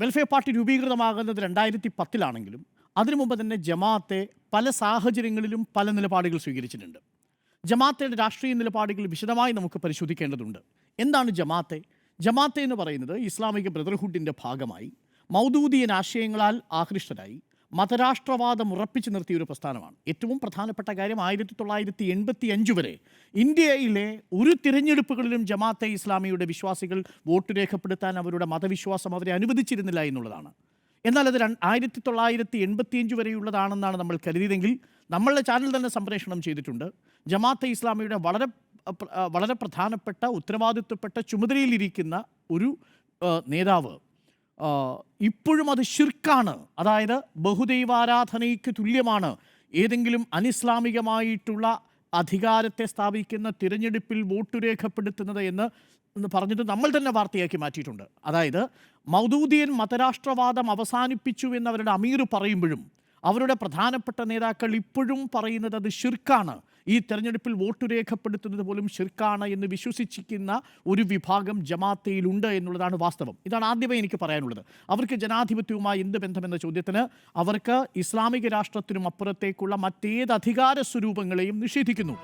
Welfare party രൂപീകൃതമാകുന്നത് 2010-ലാണെങ്കിലും അതിനു മുമ്പ് തന്നെ ജമാഅത്തെ പല സാഹചര്യങ്ങളിലും പല നിലപാടുകൾ സ്വീകരിച്ചിട്ടുണ്ട്. ജമാഅത്തയുടെ രാഷ്ട്രീയ നിലപാടുകൾ വിശദമായി നമുക്ക് പരിശോധിക്കേണ്ടതുണ്ട്. എന്താണ് ജമാഅത്തെ? ജമാഅത്തെ എന്ന് പറയുന്നത് ഇസ്ലാമിക ബ്രദർഹുഡിൻ്റെ ഭാഗമായി മൗദൂദിയൻ ആശയങ്ങളാൽ ആകൃഷ്ടരായി മതരാഷ്ട്രവാദം ഉറപ്പിച്ചു നിർത്തിയ ഒരു പ്രസ്ഥാനമാണ്. ഏറ്റവും പ്രധാനപ്പെട്ട കാര്യം 1985 വരെ ഇന്ത്യയിലെ ഒരു തിരഞ്ഞെടുപ്പുകളിലും ജമാഅത്തെ ഇസ്ലാമിയുടെ വിശ്വാസികൾ വോട്ട് രേഖപ്പെടുത്താൻ അവരുടെ മതവിശ്വാസം അവരെ അനുവദിച്ചിരുന്നില്ല എന്നുള്ളതാണ്. എന്നാൽ അത് 1985 വരെയുള്ളതാണെന്നാണ് നമ്മൾ കരുതിയതെങ്കിൽ നമ്മളുടെ ചാനൽ തന്നെ സംപ്രേഷണം ചെയ്തിട്ടുണ്ട്. ജമാഅത്തെ ഇസ്ലാമിയുടെ വളരെ പ്രധാനപ്പെട്ട ഉത്തരവാദിത്വപ്പെട്ട ചുമതലയിലിരിക്കുന്ന ഒരു നേതാവ് ഇപ്പോഴും അത് ശിർക്കാണ്, അതായത് ബഹുദൈവാരാധനയ്ക്ക് തുല്യമാണ് ഏതെങ്കിലും അനിസ്ലാമികമായിട്ടുള്ള അധികാരത്തെ സ്ഥാപിക്കുന്ന തിരഞ്ഞെടുപ്പിൽ വോട്ട് രേഖപ്പെടുത്തുന്നത് എന്ന് പറഞ്ഞത് നമ്മൾ തന്നെ വാർത്തയാക്കി മാറ്റിയിട്ടുണ്ട്. അതായത് മൗദൂദിയൻ മതരാഷ്ട്രവാദം അവസാനിപ്പിച്ചു എന്ന് അവരുടെ അമീർ പറയുമ്പോഴും അവരുടെ പ്രധാനപ്പെട്ട നേതാക്കൾ ഇപ്പോഴും പറയുന്നത് അത് ശിർക്കാണ്, ഈ തെരഞ്ഞെടുപ്പിൽ വോട്ട് രേഖപ്പെടുത്തുന്നത് പോലും ശിർക്കാണ് എന്ന് വിശ്വസിച്ചിരിക്കുന്ന ഒരു വിഭാഗം ജമാഅത്തയിലുണ്ട് എന്നുള്ളതാണ് വാസ്തവം. ഇതാണ് ആദ്യമേ എനിക്ക് പറയാനുള്ളത്. അവർക്ക് ജനാധിപത്യവുമായി എന്ത് ബന്ധമെന്ന ചോദ്യത്തിന് അവർക്ക് ഇസ്ലാമിക രാഷ്ട്രത്തിനും അപ്പുറത്തേക്കുള്ള മറ്റേത് അധികാര സ്വരൂപങ്ങളെയും നിഷേധിക്കുന്നു.